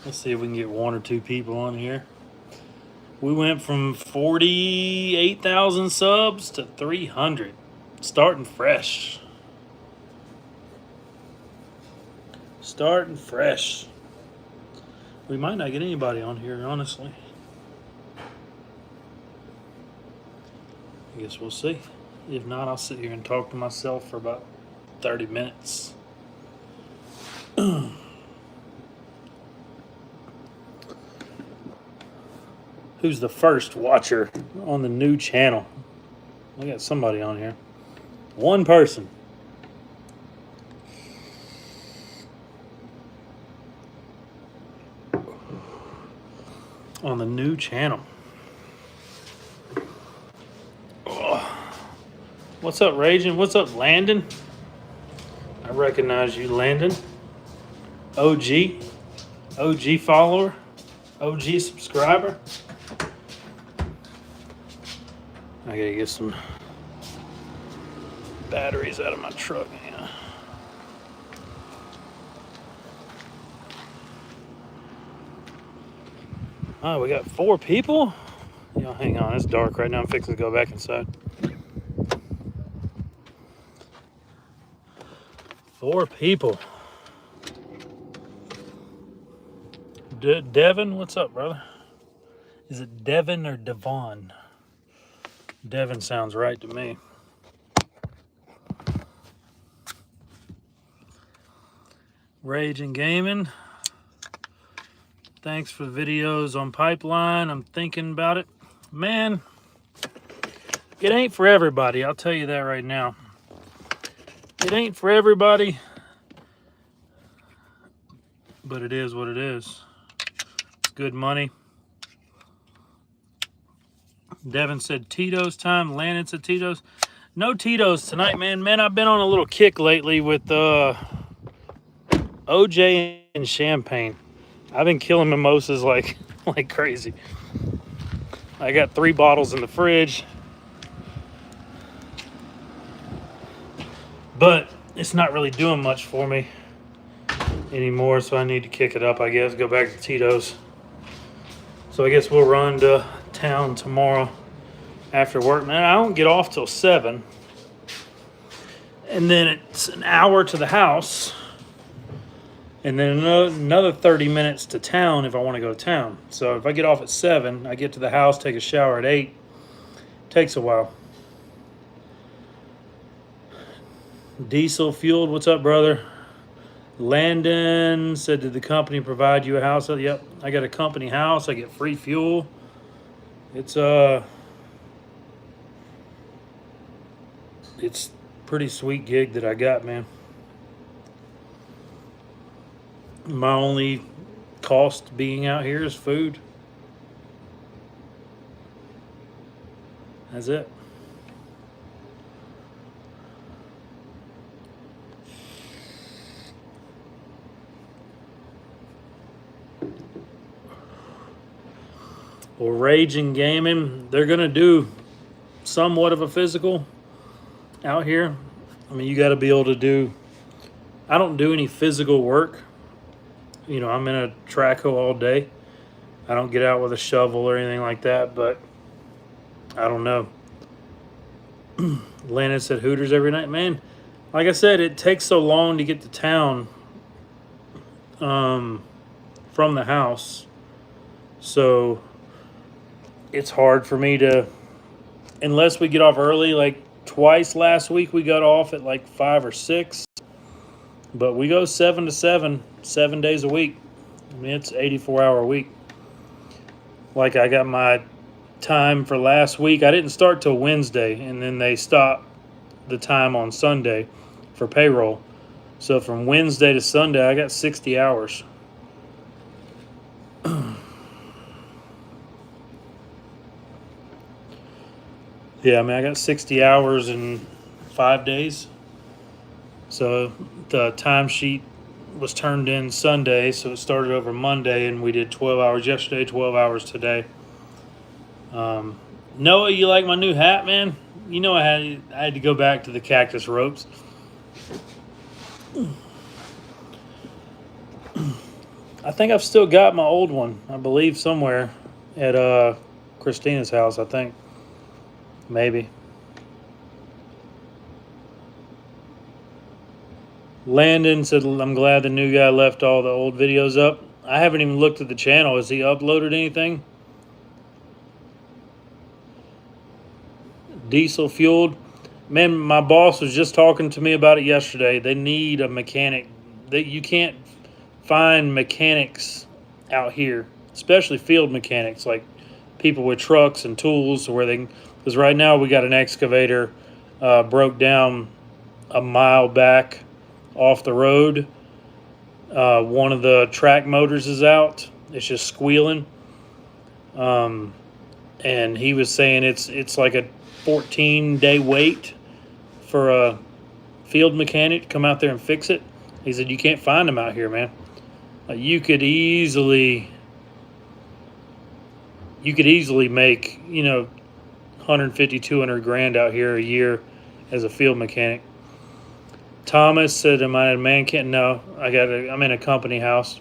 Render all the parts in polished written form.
Let's see if we can get one or two people on here. We went from 48,000 subs to 300. Starting fresh. Starting fresh. We might not get anybody on here, honestly. I guess we'll see. If not, I'll sit here and talk to myself for about 30 minutes. Who's the first watcher on the new channel? I got somebody on here. One person. On the new channel. Oh. What's up, Raging? What's up, Landon? I recognize you, Landon. OG follower, OG subscriber. I gotta get some batteries out of my truck. Yeah. Oh, we got 4 people? Y'all hang on, it's dark right now. I'm fixing to go back inside. 4 people. Devin, what's up, brother? Is it Devin or Devon? Devin sounds right to me. Rage and Gaming. Thanks for the videos on Pipeline. I'm thinking about it. Man, it ain't for everybody. I'll tell you that right now. It ain't for everybody, but it is what it is. It's good money. Devin said Tito's time. Landon said Tito's. No Tito's tonight, man. Man, I've been on a little kick lately with OJ and champagne. I've been killing mimosas like crazy. I got 3 bottles in the fridge. But it's not really doing much for me anymore, so I need to kick it up, I guess. Go back to Tito's. So I guess we'll run to town tomorrow after work. Man, I don't get off till 7. And then it's an hour to the house. And then another 30 minutes to town if I want to go to town. So if I get off at 7, I get to the house, take a shower at 8. Takes a while. Diesel fueled, what's up, brother? Landon said, did the company provide you a house? Yep, I got a company house. I get free fuel. It's pretty sweet gig that I got, man. My only cost being out here is food. That's it. Well, Rage and Gaming, they're going to do somewhat of a physical out here. I mean, you got to be able to do... I don't do any physical work. You know, I'm in a track hoe all day. I don't get out with a shovel or anything like that, but I don't know. Landon said Hooters every night. Man, like I said, it takes so long to get to town from the house. So it's hard for me to, unless we get off early. Like twice last week we got off at like 5 or 6, but we go 7 to 7 days a week. I mean, it's 84-hour a week. Like I got my time for last week. I didn't start till Wednesday, and then they stopped the time on Sunday for payroll. So from Wednesday to Sunday I got 60 hours. Yeah, I mean, I got 60 hours in 5 days. So the timesheet was turned in Sunday, so it started over Monday, and we did 12 hours yesterday, 12 hours today. Noah, you like my new hat, man? You know I had to go back to the cactus ropes. I think I've still got my old one, I believe, somewhere at Christina's house, I think. Maybe. Landon said, I'm glad the new guy left all the old videos up. I haven't even looked at the channel. Has he uploaded anything? Diesel fueled. Man, my boss was just talking to me about it yesterday. They need a mechanic. You can't find mechanics out here, especially field mechanics, like people with trucks and tools, where they can, because right now we got an excavator broke down a mile back off the road. One of the track motors is out. It's just squealing. And he was saying it's like a 14-day wait for a field mechanic to come out there and fix it. He said you can't find them out here, man. You could easily make 150, 200 grand out here a year as a field mechanic. Thomas said, am I in a man camp? No, I'm in a company house.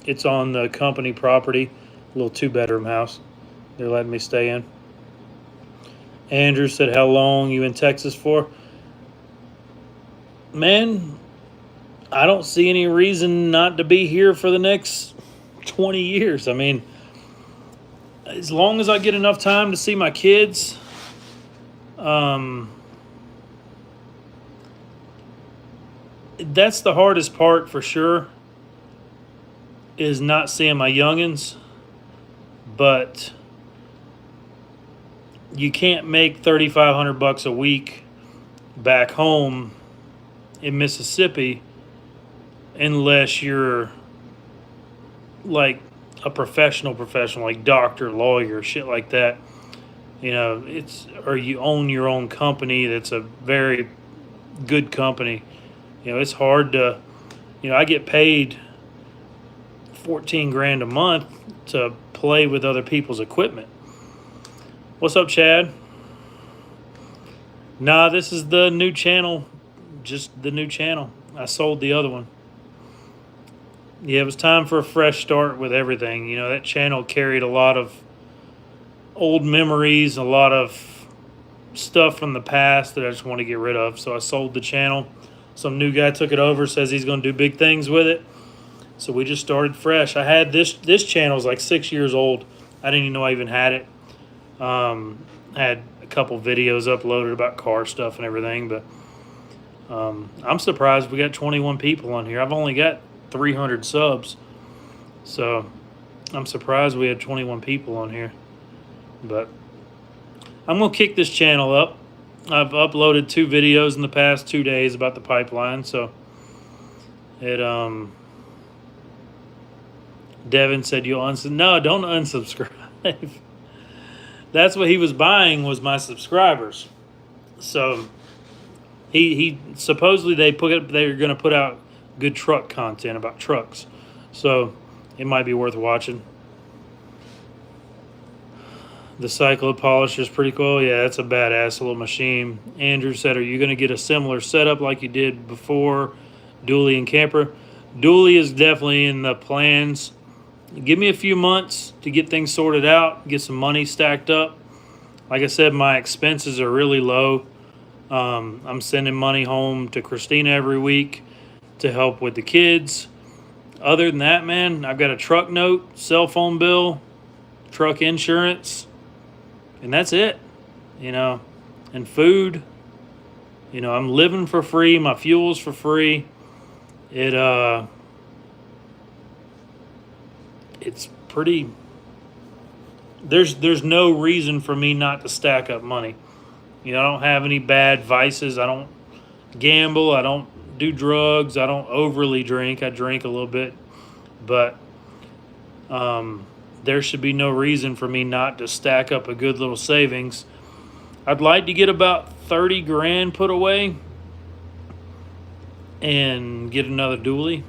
It's on the company property, a little 2-bedroom house they're letting me stay in. Andrew said, how long you in Texas for? Man, I don't see any reason not to be here for the next 20 years. I mean, as long as I get enough time to see my kids, that's the hardest part for sure, is not seeing my youngins. But you can't make $3,500 a week back home in Mississippi unless you're like a professional, like doctor, lawyer, shit like that. Or you own your own company that's a very good company. It's hard to, I get paid 14 grand a month to play with other people's equipment. What's up, Chad? Nah, this is the new channel. Just the new channel. I sold the other one. Yeah, it was time for a fresh start with everything. That channel carried a lot of old memories, a lot of stuff from the past that I just want to get rid of. So I sold the channel. Some new guy took it over, says he's going to do big things with it. So we just started fresh. I had this channel was like 6 years old. I didn't even know I even had it. I had a couple videos uploaded about car stuff and everything, but I'm surprised we got 21 people on here. I've only got 300 subs, so I'm surprised we had 21 people on here. But I'm going to kick this channel up. I've uploaded 2 videos in the past 2 days about the pipeline, so it Devin said you'll unsubscribe. No, don't unsubscribe. That's what he was buying, was my subscribers. So he supposedly they're going to put out good truck content about trucks, so it might be worth watching. The cyclo polisher is pretty cool. Yeah, that's a badass little machine. Andrew said, are you going to get a similar setup like you did before, dually and camper? Dually is definitely in the plans. Give me a few months to get things sorted out, get some money stacked up. Like I said, my expenses are really low. I'm sending money home to Christina every week to help with the kids. Other than that, man, I've got a truck note, cell phone bill, truck insurance, and that's it. And food. I'm living for free. My fuel's for free. It's pretty. There's no reason for me not to stack up money. I don't have any bad vices. I don't gamble. I don't do drugs. I don't overly drink. I drink a little bit, but there should be no reason for me not to stack up a good little savings. I'd like to get about 30 grand put away and get another dually.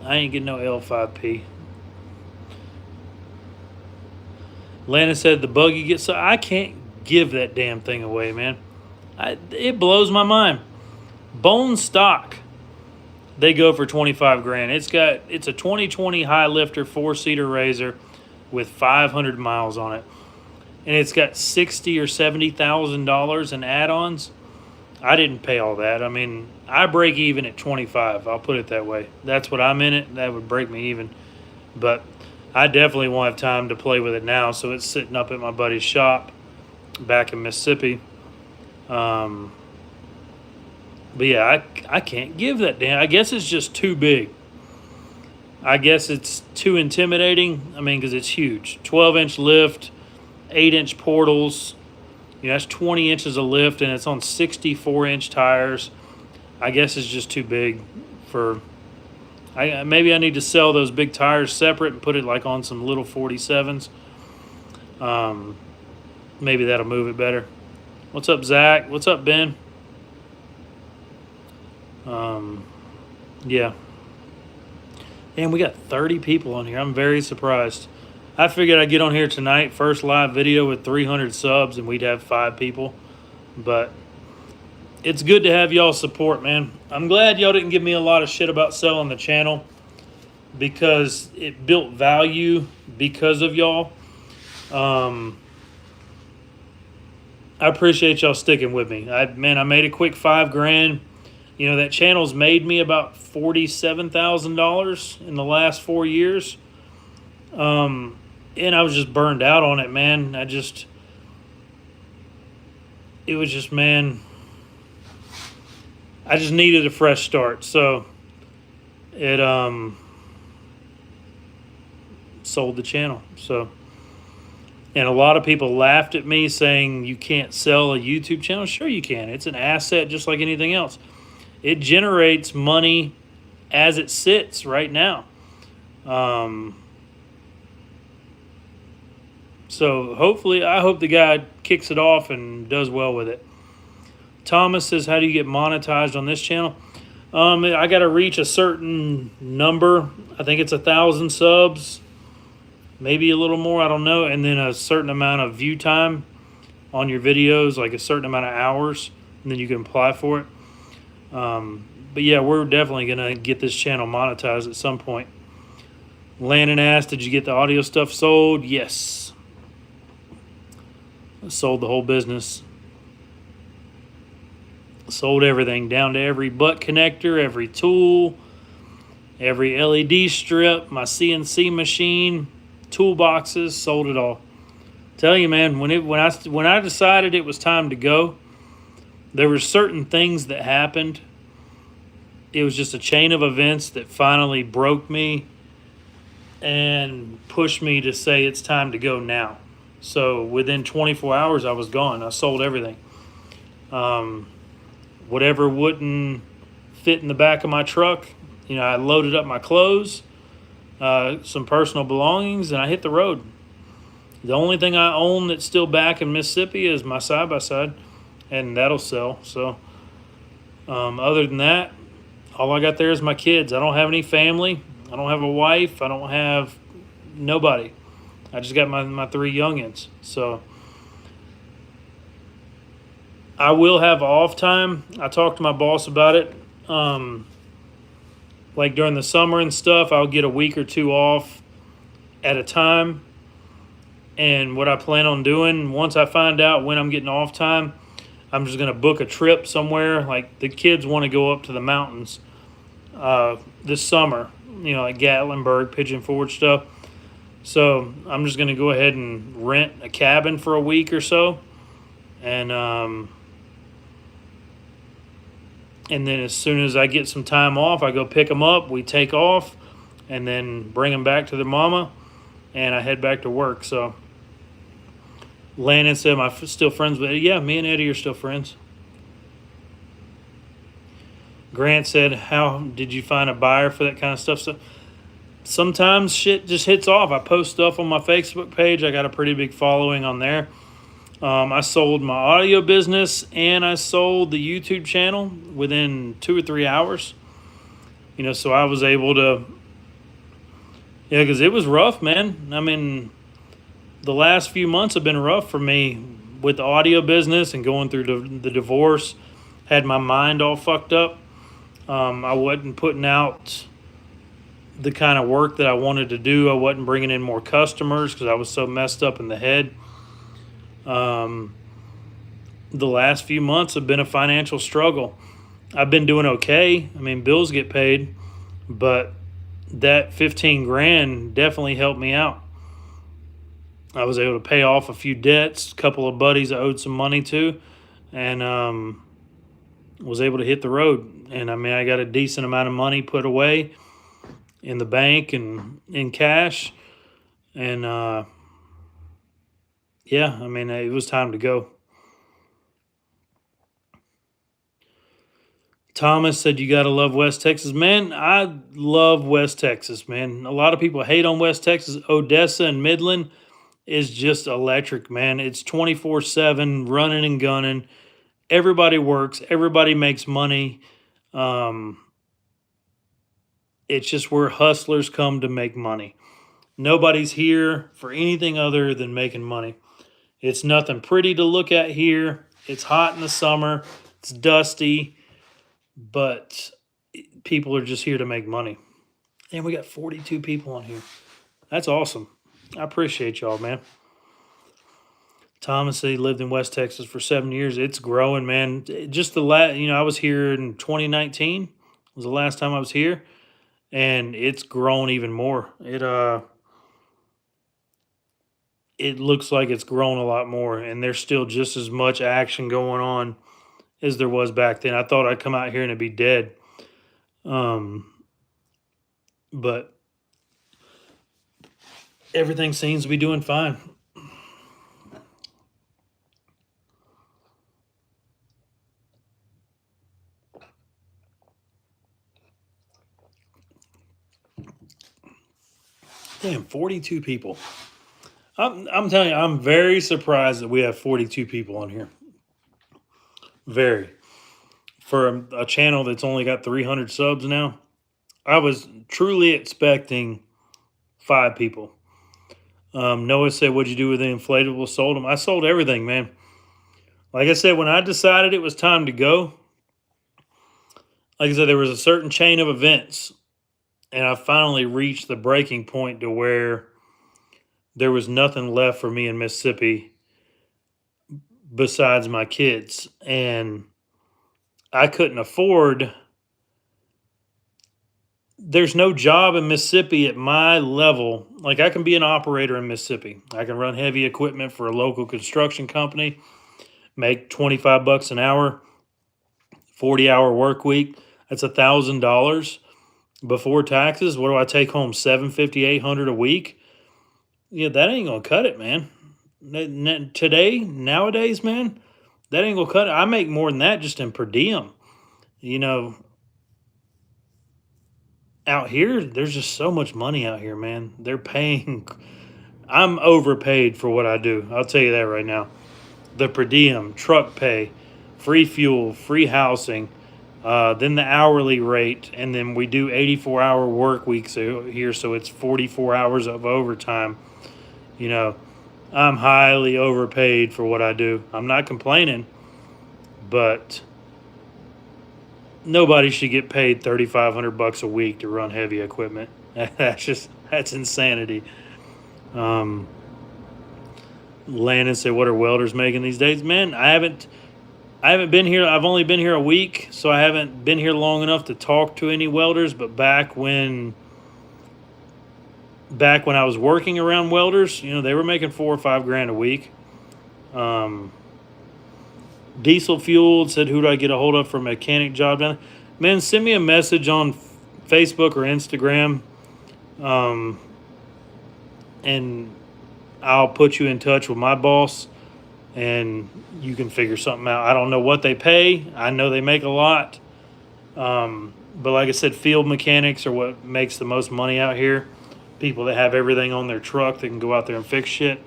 I ain't getting no L5P. Landon said the buggy gets... So I can't give that damn thing away, man. It blows my mind. Bone stock. they go for 25 grand. It's a 2020 high lifter 4-seater RZR with 500 miles on it, and it's got $60,000 or $70,000 in add-ons. I didn't pay all that. I mean, I break even at 25. I'll put it that way. That's what I'm in it. That would break me even. But I definitely won't have time to play with it now, so it's sitting up at my buddy's shop back in Mississippi. But yeah, I can't give that damn. I guess it's just too big. I guess it's too intimidating. I mean, because it's huge. 12-inch lift, 8-inch portals. You know, that's 20 inches of lift, and it's on 64-inch tires. I guess it's just too big for... maybe I need to sell those big tires separate and put it like on some little 47s. Maybe that'll move it better. What's up, Zach? What's up, Ben? Yeah. And we got 30 people on here. I'm very surprised. I figured I'd get on here tonight, first live video with 300 subs, and we'd have 5 people. But it's good to have y'all support, man. I'm glad y'all didn't give me a lot of shit about selling the channel, because it built value because of y'all. I appreciate y'all sticking with me. I made a quick $5,000. You know, that channel's made me about $47,000 in the last 4 years. And I was just burned out on it, man. It was just, man, I just needed a fresh start. So it sold the channel. So, and a lot of people laughed at me saying you can't sell a YouTube channel. Sure you can. It's an asset just like anything else. It generates money as it sits right now. So hopefully, I hope the guy kicks it off and does well with it. Thomas says, how do you get monetized on this channel? I got to reach a certain number. I think it's 1,000 subs, maybe a little more, I don't know. And then a certain amount of view time on your videos, like a certain amount of hours, and then you can apply for it. But yeah, we're definitely going to get this channel monetized at some point. Landon asked, did you get the audio stuff sold? Yes. I sold the whole business. Sold everything, down to every butt connector, every tool, every LED strip, my CNC machine, toolboxes, sold it all. Tell you, man, when I decided it was time to go, there were certain things that happened. It was just a chain of events that finally broke me and pushed me to say it's time to go now. So within 24 hours, I was gone. I sold everything. Whatever wouldn't fit in the back of my truck, you know, I loaded up my clothes, some personal belongings, and I hit the road. The only thing I own that's still back in Mississippi is my side-by-side, and that'll sell. So other than that, all I got there is my kids. I don't have any family. I don't have a wife. I don't have nobody. I just got my 3 youngins. So I will have off time. I talked to my boss about it. Like during the summer and stuff, I'll get a week or 2 off at a time. And what I plan on doing, once I find out when I'm getting off time, I'm just going to book a trip somewhere. Like the kids want to go up to the mountains this summer, you know, like Gatlinburg, Pigeon Forge stuff. So I'm just going to go ahead and rent a cabin for a week or so. And then as soon as I get some time off, I go pick them up. We take off and then bring them back to their mama. And I head back to work. So Landon said, am I still friends with Eddie? Yeah, me and Eddie are still friends. Grant said, how did you find a buyer for that kind of stuff? So sometimes shit just hits off. I post stuff on my Facebook page. I got a pretty big following on there. I sold my audio business and I sold the YouTube channel within 2 or 3 hours. You know, so I was able to, yeah, because it was rough, man. I mean, the last few months have been rough for me with the audio business and going through the divorce. Had my mind all fucked up. I wasn't putting out the kind of work that I wanted to do. I wasn't bringing in more customers because I was so messed up in the head. Um, the last few months have been a financial struggle. I've been doing okay. I mean, bills get paid, but that 15 grand definitely helped me out. I was able to pay off a few debts, a couple of buddies I owed some money to, and was able to hit the road. And I mean, I got a decent amount of money put away in the bank and in cash. And yeah, I mean, it was time to go. Thomas said, "You got to love West Texas." Man, I love West Texas, man. A lot of people hate on West Texas. Odessa and Midland is just electric, man. It's 24/7 running and gunning. Everybody works, everybody makes money. Um, it's just where hustlers come to make money. Nobody's here for anything other than making money. It's nothing pretty to look at here. It's hot in the summer, it's dusty, but people are just here to make money. And we got 42 people on here. That's awesome. I appreciate y'all, man. Thomas said he lived in West Texas for 7 years. It's growing, man. Just I was here in 2019. Was the last time I was here, and it's grown even more. It looks like it's grown a lot more, and there's still just as much action going on as there was back then. I thought I'd come out here and it'd be dead, but everything seems to be doing fine. Damn, 42 people. I'm telling you, I'm very surprised that we have 42 people on here. Very. For a channel that's only got 300 subs now, I was truly expecting 5 people. Noah said, "What'd you do with the inflatable?" Sold them. I sold everything, man. Like I said, when I decided it was time to go, like I said, there was a certain chain of events, and I finally reached the breaking point to where there was nothing left for me in Mississippi besides my kids. And I couldn't afford. There's no job in Mississippi at my level. Like, I can be an operator in Mississippi. I can run heavy equipment for a local construction company, make $25 an hour, 40-hour work week. That's $1,000 before taxes. What do I take home? $750, $800 a week. Yeah, that ain't gonna cut it, man. Nowadays, man, that ain't gonna cut it. I make more than that just in per diem. You know, out here, there's just so much money out here, man. They're paying. I'm overpaid for what I do. I'll tell you that right now. The per diem, truck pay, free fuel, free housing, then the hourly rate, and then we do 84-hour work weeks here, so it's 44 hours of overtime. You know, I'm highly overpaid for what I do. I'm not complaining, but nobody should get paid $3,500 a week to run heavy equipment. That's insanity. Landon said, "What are welders making these days?" Man, I haven't been here. I've only been here a week, so I haven't been here long enough to talk to any welders. But back when I was working around welders, they were making $4 or $5 grand a week. Diesel Fueled said, "Who do I get a hold of for a mechanic job down there?" Man, send me a message on Facebook or Instagram, and I'll put you in touch with my boss, and you can figure something out. I don't know what they pay. I know they make a lot. But like I said, field mechanics are what makes the most money out here. People that have everything on their truck that can go out there and fix shit.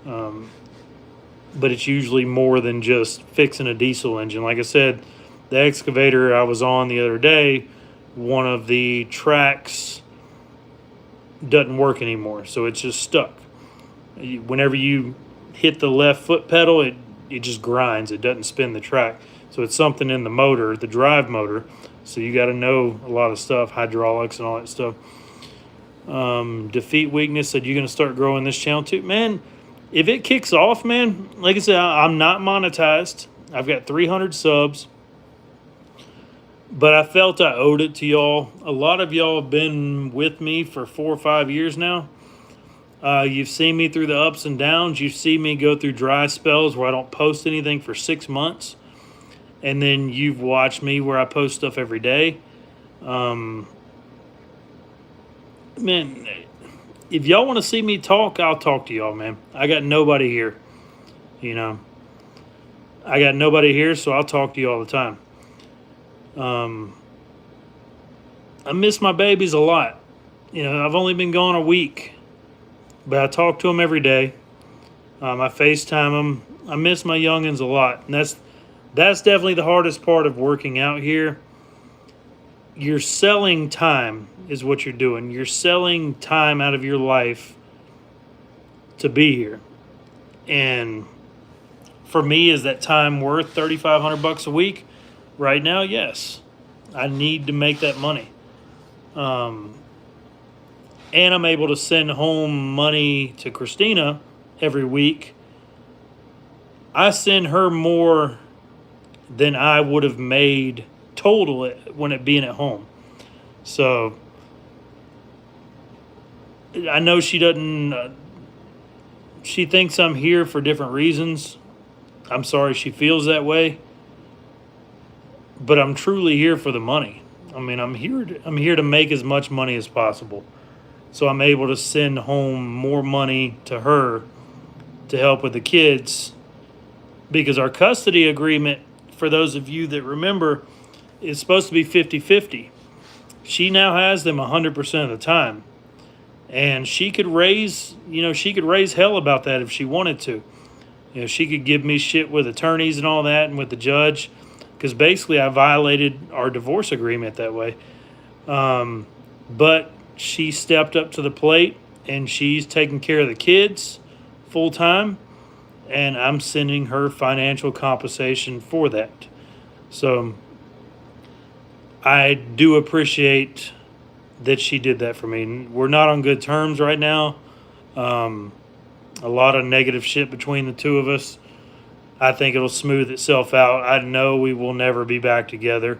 But it's usually more than just fixing a diesel engine. Like I said, the excavator I was on the other day, one of the tracks doesn't work anymore, so it's just stuck. Whenever you hit the left foot pedal, it it just grinds. It doesn't spin the track. So it's something in the motor, the drive motor. So you got to know a lot of stuff, hydraulics and all that stuff. Defeat Weakness said, you're going to start growing this channel too? Man, if it kicks off, man, like I said, I'm not monetized. I've got 300 subs. But I felt I owed it to y'all. A lot of y'all have been with me for 4 or 5 years now. You've seen me through the ups and downs. You've seen me go through dry spells where I don't post anything for 6 months. And then you've watched me where I post stuff every day. Man, if y'all want to see me talk, I'll talk to y'all, man. I got nobody here. You know, I got nobody here, so I'll talk to you all the time. I miss my babies a lot. You know, I've only been gone a week, but I talk to them every day. I FaceTime them. I miss my youngins a lot, and that's definitely the hardest part of working out here. You're selling time is what you're doing. You're selling time out of your life to be here. And for me, is that time worth $3,500 a week? Right now, yes. I need to make that money. And I'm able to send home money to Christina every week. I send her more than I would have made total when it being at home. So I know she doesn't, she thinks I'm here for different reasons. I'm sorry she feels that way. But I'm truly here for the money. I mean, I'm here to make as much money as possible. So I'm able to send home more money to her to help with the kids, because our custody agreement, for those of you that remember, is supposed to be 50-50. She now has them 100% of the time. And she could raise hell about that if she wanted to. You know, she could give me shit with attorneys and all that and with the judge, because basically I violated our divorce agreement that way. But she stepped up to the plate, and she's taking care of the kids full time, and I'm sending her financial compensation for that. So I do appreciate that she did that for me. We're not on good terms right now. A lot of negative shit between the two of us. I think it'll smooth itself out. I know we will never be back together.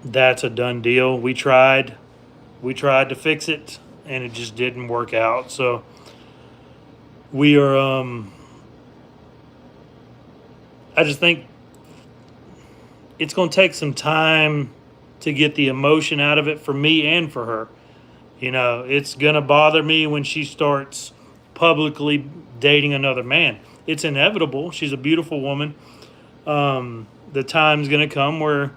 That's a done deal. We tried to fix it, and it just didn't work out. So we are, I just think it's going to take some time to get the emotion out of it for me and for her. You know, it's going to bother me when she starts publicly dating another man. It's inevitable. She's a beautiful woman. The time's going to come where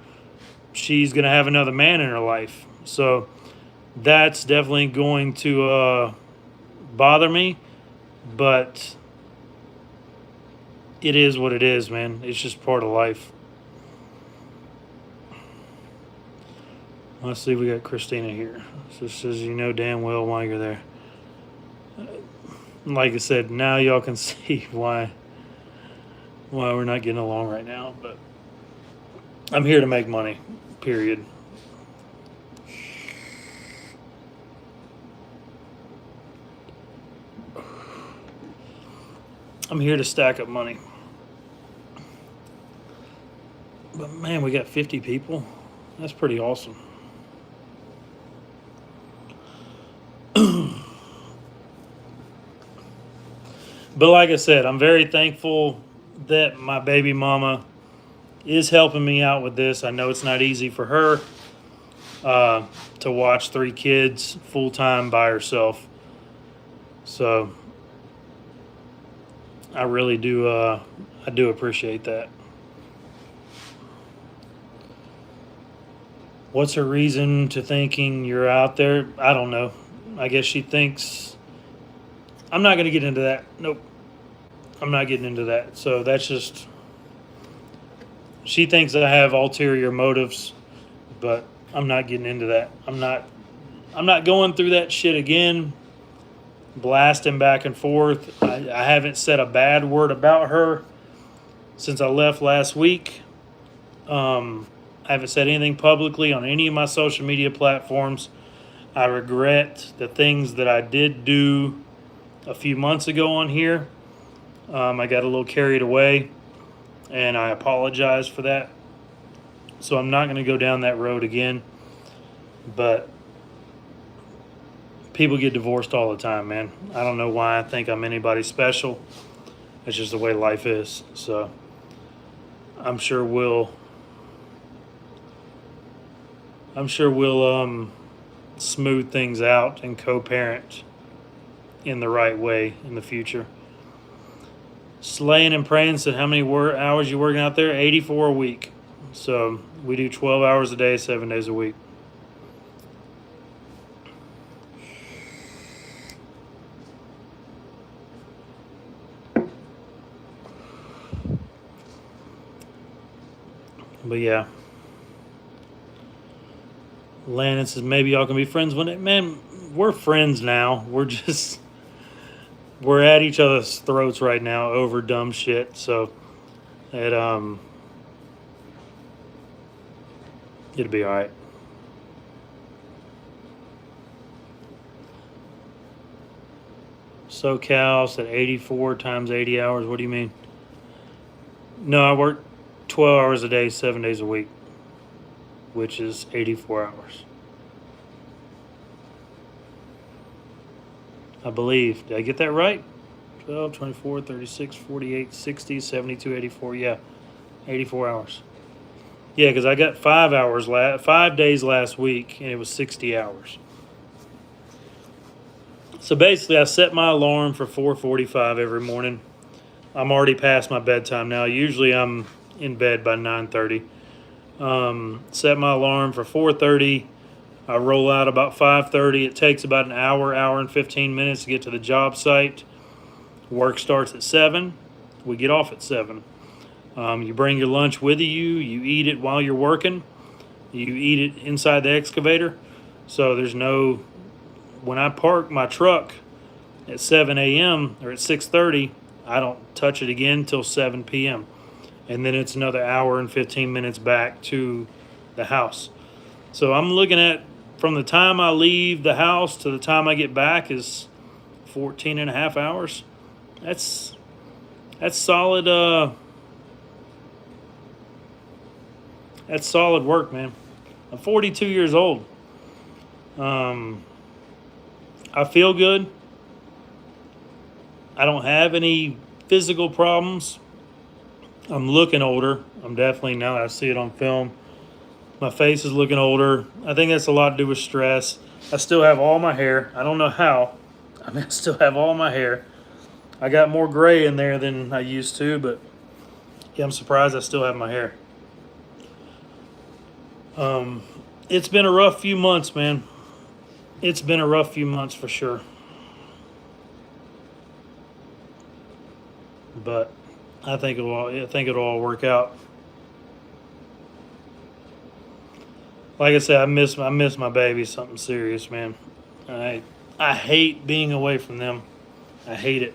she's going to have another man in her life. So that's definitely going to bother me. But it is what it is, man. It's just part of life. Let's see, we got Christina here. So it says, you know damn well why you're there. Like I said, now y'all can see why we're not getting along right now. But I'm here to make money, period. I'm here to stack up money. But man, we got 50 people. That's pretty awesome. But like I said, I'm very thankful that my baby mama is helping me out with this. I know it's not easy for her to watch 3 kids full-time by herself. So I really do I do appreciate that. What's her reason to thinking you're out there? I don't know. I guess she thinks... I'm not going to get into that. Nope. I'm not getting into that. So that's just... She thinks that I have ulterior motives, but I'm not getting into that. I'm not going through that shit again. blasting back and forth. I haven't said a bad word about her since I left last week. I haven't said anything publicly on any of my social media platforms. I regret the things that I did do a few months ago on here. I got a little carried away, and I apologize for that. So I'm not going to go down that road again. But people get divorced all the time, man. I don't know why I think I'm anybody special. It's just the way life is. So I'm sure we'll smooth things out and co-parent in the right way in the future. Slaying and Praying said, how many hours you working out there? 84 a week. So we do 12 hours a day, 7 days a week. But yeah. Landon says, maybe y'all can be friends one day. Man, we're friends now. We're at each other's throats right now over dumb shit. So it'll be all right. SoCal said 84 times 80 hours. What do you mean? No, I work 12 hours a day, 7 days a week, which is 84 hours. I believe. Did I get that right? 12, 24, 36, 48, 60, 72, 84. Yeah, 84 hours. Yeah, because I got 5 days last week, and it was 60 hours. So basically, I set my alarm for 4:45 every morning. I'm already past my bedtime now. Usually, I'm in bed by 9:30. Set my alarm for 4:30. I roll out about 5:30. It takes about an hour and 15 minutes to get to the job site. Work starts at 7. We get off at 7. You bring your lunch with you. You eat it while you're working. You eat it inside the excavator. So there's no... When I park my truck at 7 a.m. or at 6:30, I don't touch it again until 7 p.m. And then it's another hour and 15 minutes back to the house. So I'm looking at, from the time I leave the house to the time I get back is 14 and a half hours. That's solid. That's solid work, man. I'm 42 years old. I feel good. I don't have any physical problems. I'm looking older. I'm definitely, now that I see it on film, my face is looking older. I think that's a lot to do with stress. I still have all my hair. I don't know how. I still have all my hair. I got more gray in there than I used to, but yeah, I'm surprised I still have my hair. It's been a rough few months, man. It's been a rough few months for sure. But I think it'll all work out. Like I said, I miss my babies, something serious, man. I hate being away from them. I hate it.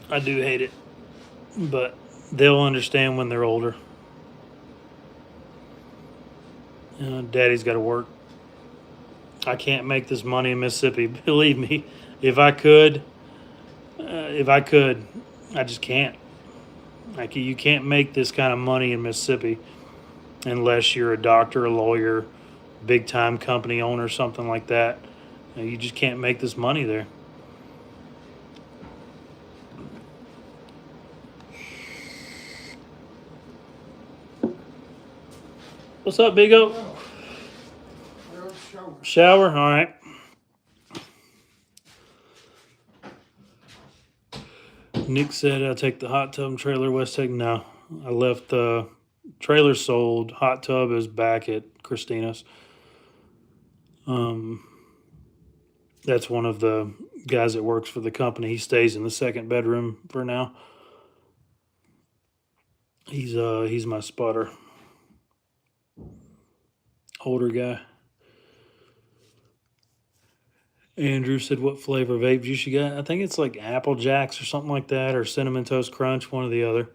I do hate it. But they'll understand when they're older. Daddy's got to work. I can't make this money in Mississippi. Believe me, if I could, I just can't. Like, you can't make this kind of money in Mississippi unless you're a doctor, a lawyer, big time company owner, something like that. You just can't make this money there. What's up, Bigo? Shower? All right. Nick said, I'll take the hot tub and trailer West Tech. No, I left the trailer sold. Hot tub is back at Christina's. That's one of the guys that works for the company. He stays in the second bedroom for now. He's my spotter. Older guy. Andrew said, "What flavor vape juice you got?" I think it's like Apple Jacks or something like that, or Cinnamon Toast Crunch, one or the other.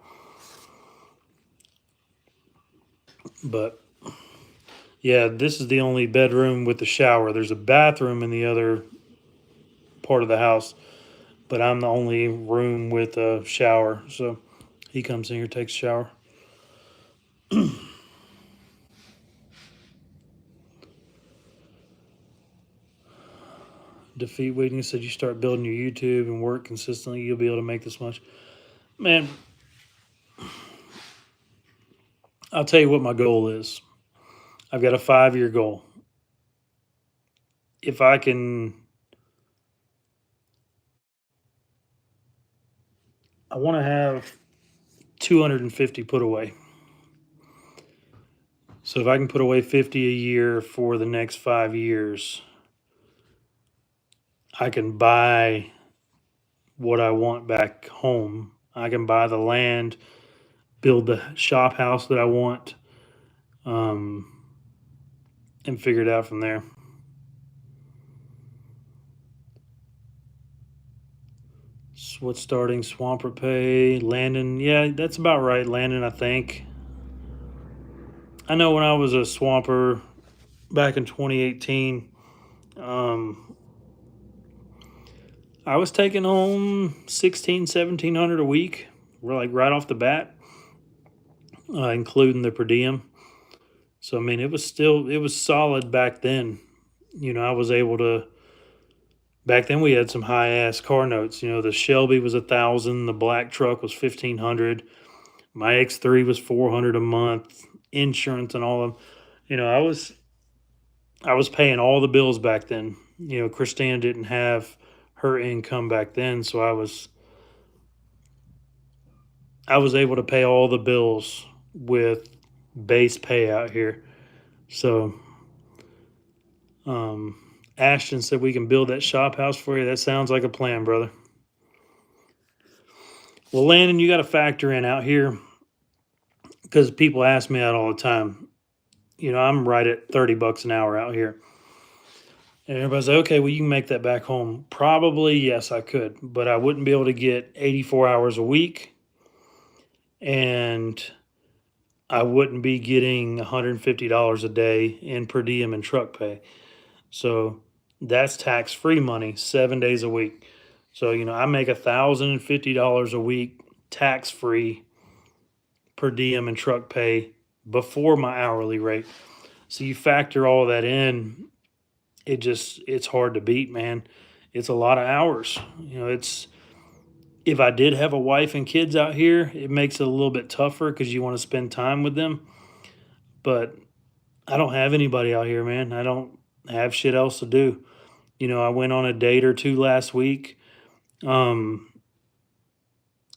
But yeah, this is the only bedroom with the shower. There's a bathroom in the other part of the house, but I'm the only room with a shower. So he comes in here, takes a shower. Defeat Waiting said, "You start building your YouTube and work consistently, you'll be able to make this much." Man, I'll tell you what my goal is. I've got a 5-year goal. If I can, I want to have 250 put away. So if I can put away 50 a year for the next 5 years, I can buy what I want back home. I can buy the land, build the shop house that I want, um, and figure it out from there. What's starting? Swamper Pay, Landon. Yeah, that's about right, Landon, I think. I know when I was a swamper back in 2018, I was taking home 1,700 a week. We're like right off the bat, including the per diem. So I mean, it was solid back then. I was able to. Back then, we had some high ass car notes. The Shelby was 1,000. The black truck was 1,500. My X3 was 400 a month. Insurance and all of them. I was paying all the bills back then. Christine didn't have her income back then, so I was able to pay all the bills with base pay out here. So, Ashton said we can build that shop house for you. That sounds like a plan, brother. Well, Landon, you got to factor in out here because people ask me that all the time. I'm right at $30 an hour out here. And everybody's like, okay, well, you can make that back home. Probably, yes, I could, but I wouldn't be able to get 84 hours a week. And I wouldn't be getting $150 a day in per diem and truck pay. So that's tax free money 7 days a week. So, I make $1,050 a week tax free per diem and truck pay before my hourly rate. So you factor all that in, it's hard to beat, man. It's a lot of hours. If I did have a wife and kids out here, it makes it a little bit tougher because you want to spend time with them. But I don't have anybody out here, man. I don't have shit else to do. I went on a date or two last week. Um,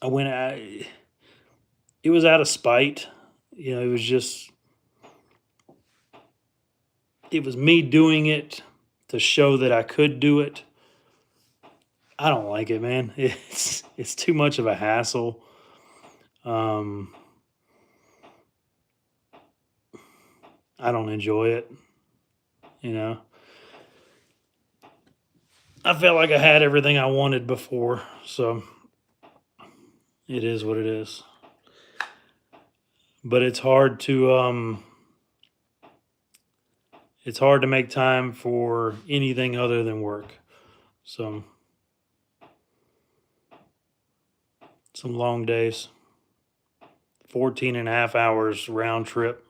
I went. It was out of spite. It was just. It was me doing it to show that I could do it. I don't like it, man. It's too much of a hassle. Um, I don't enjoy it. You know, I felt like I had everything I wanted before, so it is what it is. But it's hard to make time for anything other than work. So some long days, 14 and a half hours round trip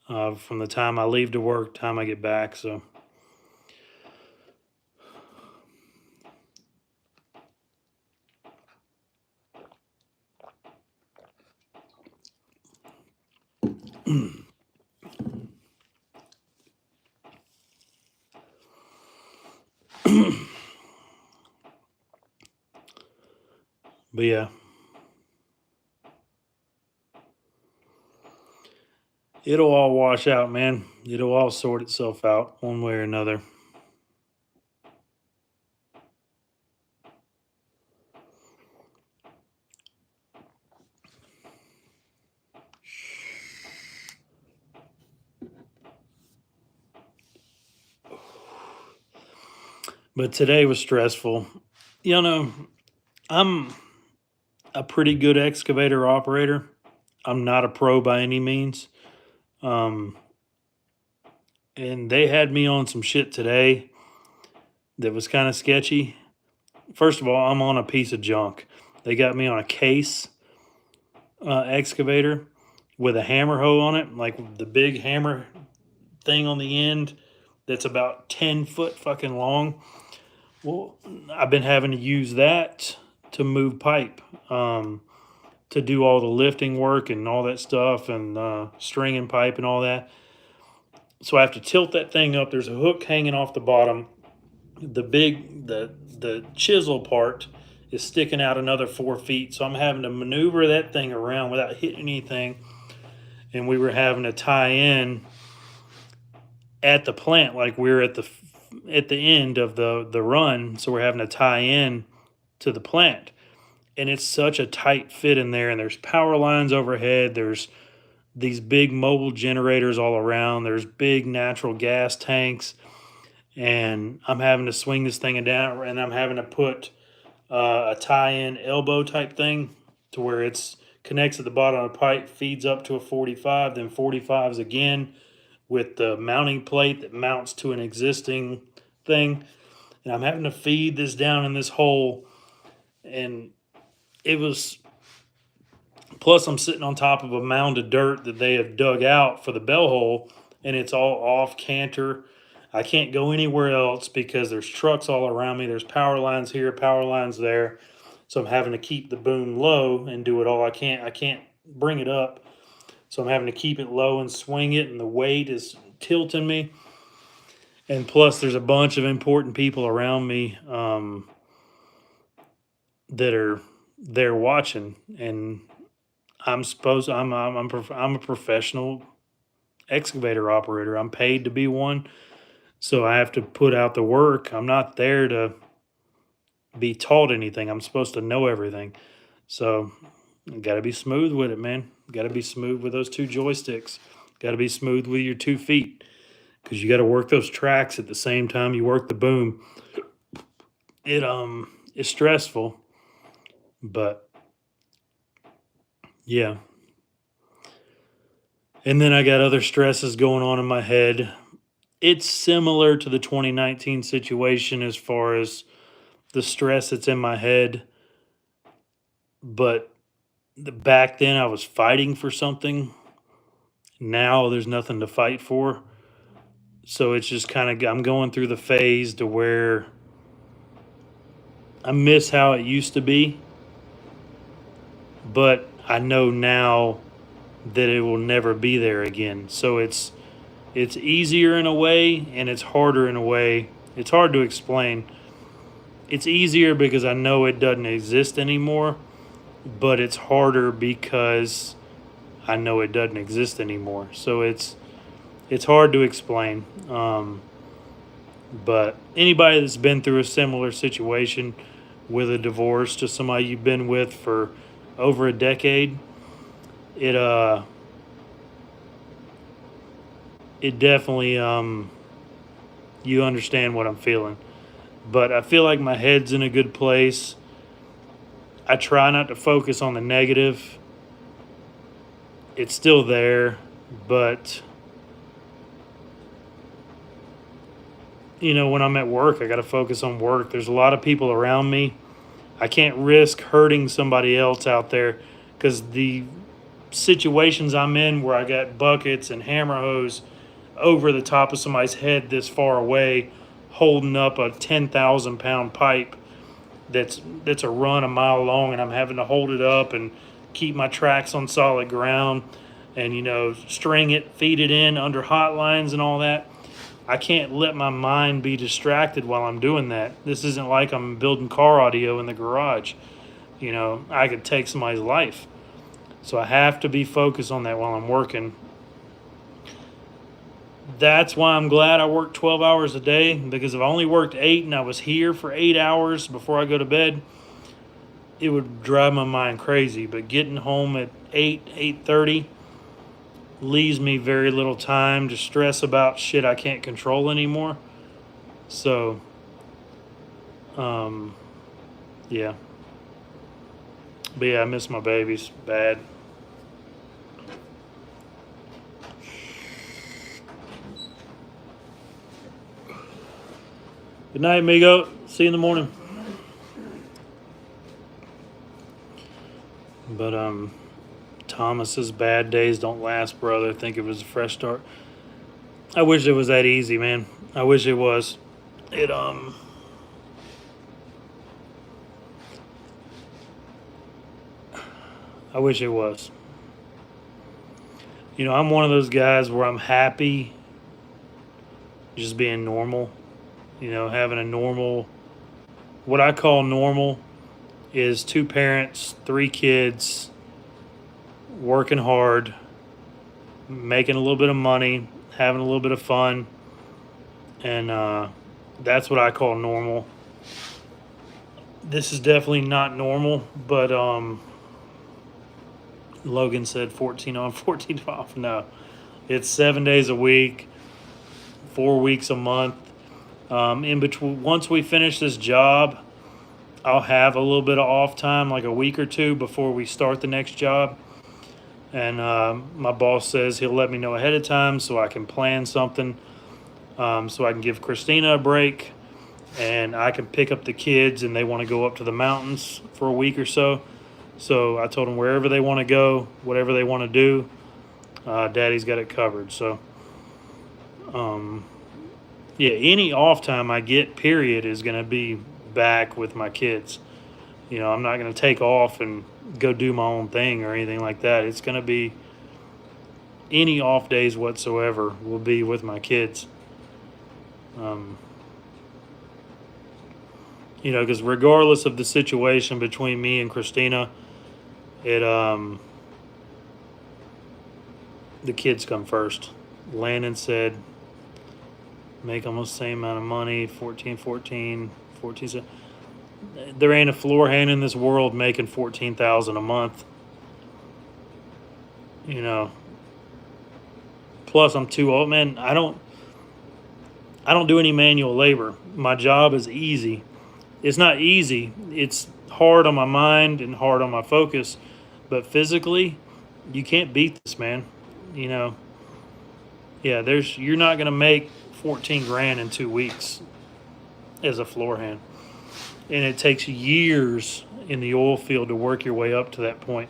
from the time I leave to work, time I get back. So but yeah, it'll all wash out, man. It'll all sort itself out one way or another. But today was stressful. You know, I'm a pretty good excavator operator. I'm not a pro by any means. Um, and they had me on some shit today that was kind of sketchy. First of all, I'm on a piece of junk. They got me on a case excavator with a hammer hoe on it, like the big hammer thing on the end that's about 10 foot fucking long. Well, I've been having to use that to move pipe, to do all the lifting work and all that stuff, and stringing pipe and all that. So I have to tilt that thing up. There's a hook hanging off the bottom. The chisel part is sticking out another 4 feet. So I'm having to maneuver that thing around without hitting anything. And we were having to tie in at the plant, like we're at the end of the run. So we're having to tie in to the plant. And it's such a tight fit in there. And there's power lines overhead. There's these big mobile generators all around. There's big natural gas tanks, and I'm having to swing this thing down, and I'm having to put a tie-in elbow type thing to where it's connects at the bottom of the pipe, feeds up to a 45, then 45s again with the mounting plate that mounts to an existing thing. And I'm having to feed this down in this hole, and it was. Plus, I'm sitting on top of a mound of dirt that they have dug out for the bell hole, and it's all off canter. I can't go anywhere else because there's trucks all around me. There's power lines here, power lines there. So I'm having to keep the boom low and do it all. I can't bring it up. So I'm having to keep it low and swing it, and the weight is tilting me. And plus, there's a bunch of important people around me that are there watching, and I'm a professional excavator operator. I'm paid to be one, so I have to put out the work. I'm not there to be taught anything. I'm supposed to know everything. So, got to be smooth with it, man. Got to be smooth with those two joysticks. Got to be smooth with your 2 feet, because you got to work those tracks at the same time you work the boom. It's stressful, but yeah. And then I got other stresses going on in my head. It's similar to the 2019 situation as far as the stress that's in my head. But back then I was fighting for something. Now there's nothing to fight for. So it's just kind of, I'm going through the phase to where I miss how it used to be. But I know now that it will never be there again. So it's easier in a way, and it's harder in a way. It's hard to explain. It's easier because I know it doesn't exist anymore, but it's harder because I know it doesn't exist anymore. So it's hard to explain. But anybody that's been through a similar situation with a divorce to somebody you've been with for over a decade, it definitely you understand what I'm feeling. But I feel like my head's in a good place. I try not to focus on the negative. It's still there, but when I'm at work, I got to focus on work. There's a lot of people around me. I can't risk hurting somebody else out there, because the situations I'm in where I got buckets and hammer hose over the top of somebody's head this far away, holding up a 10,000 pound pipe that's a run a mile long, and I'm having to hold it up and keep my tracks on solid ground, and string it, feed it in under hot lines and all that. I can't let my mind be distracted while I'm doing that. This isn't like I'm building car audio in the garage. I could take somebody's life. So I have to be focused on that while I'm working. That's why I'm glad I work 12 hours a day, because if I only worked 8 and I was here for 8 hours before I go to bed, it would drive my mind crazy. But getting home at 8:30 leaves me very little time to stress about shit I can't control anymore. So Um, yeah. But yeah, I miss my babies bad. Good night, amigo. See you in the morning. But Thomas's bad days don't last, brother. Think it was a fresh start. I wish it was that easy, man. I wish it was. It I wish it was. I'm one of those guys where I'm happy just being normal. Having a normal, what I call normal, is two parents, three kids, working hard, making a little bit of money, having a little bit of fun, and that's what I call normal. This is definitely not normal, but Logan said 14 on, 14 off. No, it's 7 days a week, 4 weeks a month. In between, once we finish this job, I'll have a little bit of off time, like a week or two before we start the next job. And my boss says he'll let me know ahead of time so I can plan something, so I can give Christina a break, and I can pick up the kids, and they want to go up to the mountains for a week or so. So I told them wherever they want to go, whatever they want to do, Daddy's got it covered. So, yeah, any off time I get, period, is going to be back with my kids. I'm not going to take off and go do my own thing or anything like that. It's going to be any off days whatsoever will be with my kids. Because regardless of the situation between me and Christina, the kids come first. Landon said, make almost the same amount of money, 14, 14, 14. There ain't a floor hand in this world making $14,000 a month. Plus I'm too old, man. I don't do any manual labor. My job is easy. It's not easy. It's hard on my mind and hard on my focus, but physically, you can't beat this, man. Yeah, you're not going to make 14 grand in 2 weeks as a floor hand. And it takes years in the oil field to work your way up to that point.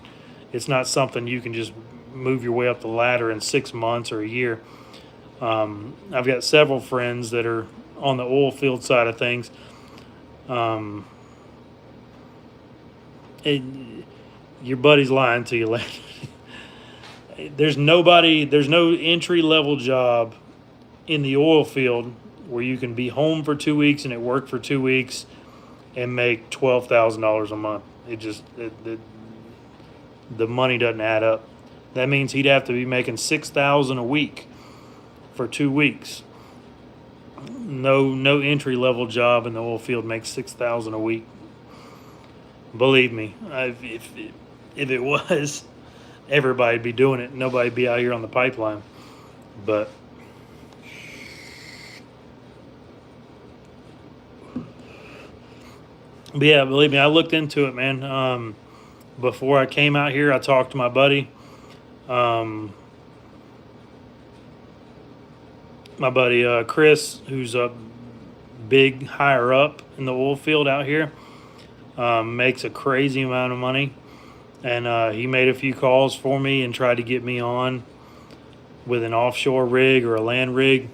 It's not something you can just move your way up the ladder in 6 months or a year. I've got several friends that are on the oil field side of things. Your buddy's lying to you, Landon. There's no entry level job in the oil field where you can be home for 2 weeks and at work for 2 weeks and make $12,000 a month. The money doesn't add up. That means he'd have to be making $6,000 a week for 2 weeks. No entry level job in the oil field makes $6,000 a week. Believe me, if it was, everybody'd be doing it. Nobody'd be out here on the pipeline. But yeah, believe me, I looked into it, man. Before I came out here, I talked to my buddy. My buddy Chris, who's a big higher up in the oil field out here, makes a crazy amount of money. And he made a few calls for me and tried to get me on with an offshore rig or a land rig.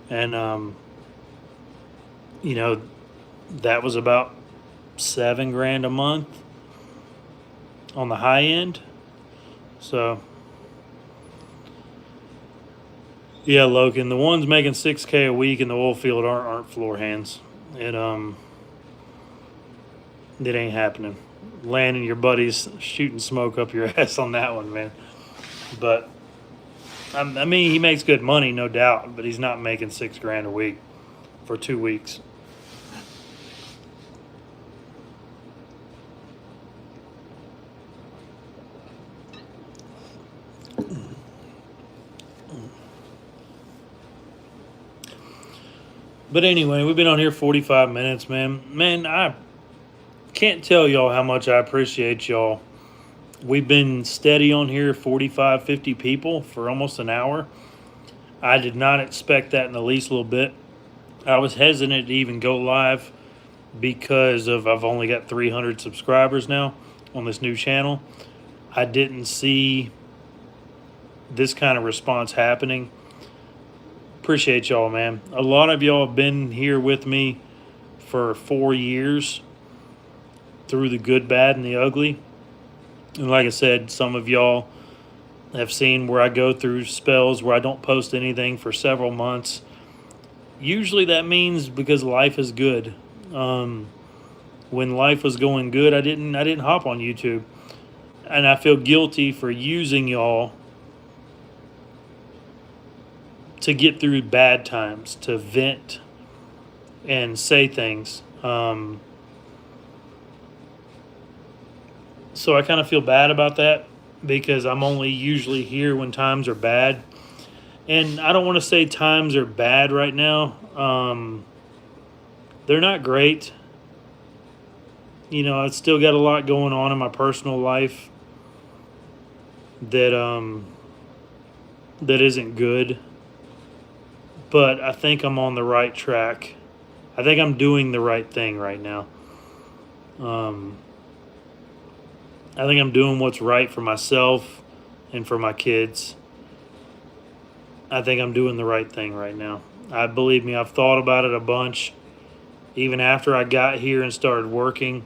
And, that was about $7,000 a month on the high end. So, yeah, Logan, the ones making $6,000 a week in the oil field aren't floor hands. It ain't happening. Landon, your buddy's shooting smoke up your ass on that one, man. But I mean, he makes good money, no doubt, but he's not making $6,000 a week for 2 weeks. But anyway, we've been on here 45 minutes, man. Man, I can't tell y'all how much I appreciate y'all. We've been steady on here, 45, 50 people for almost an hour. I did not expect that in the least little bit. I was hesitant to even go live because of I've only got 300 subscribers now on this new channel. I didn't see this kind of response happening. Appreciate y'all, man. A lot of y'all have been here with me for 4 years through the good, bad, and the ugly. And like I said, some of y'all have seen where I go through spells where I don't post anything for several months. Usually that means because life is good. When life was going good, I didn't hop on YouTube. And I feel guilty for using y'all to get through bad times, to vent and say things. So I kind of feel bad about that because I'm only usually here when times are bad. And I don't want to say times are bad right now. They're not great. You know, I've still got a lot going on in my personal life that that isn't good. But I think I'm on the right track. I think I'm doing the right thing right now. I think I'm doing what's right for myself and for my kids. I think I'm doing the right thing right now. Believe me, I've thought about it a bunch. Even after I got here and started working,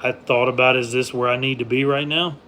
I thought about, is this where I need to be right now?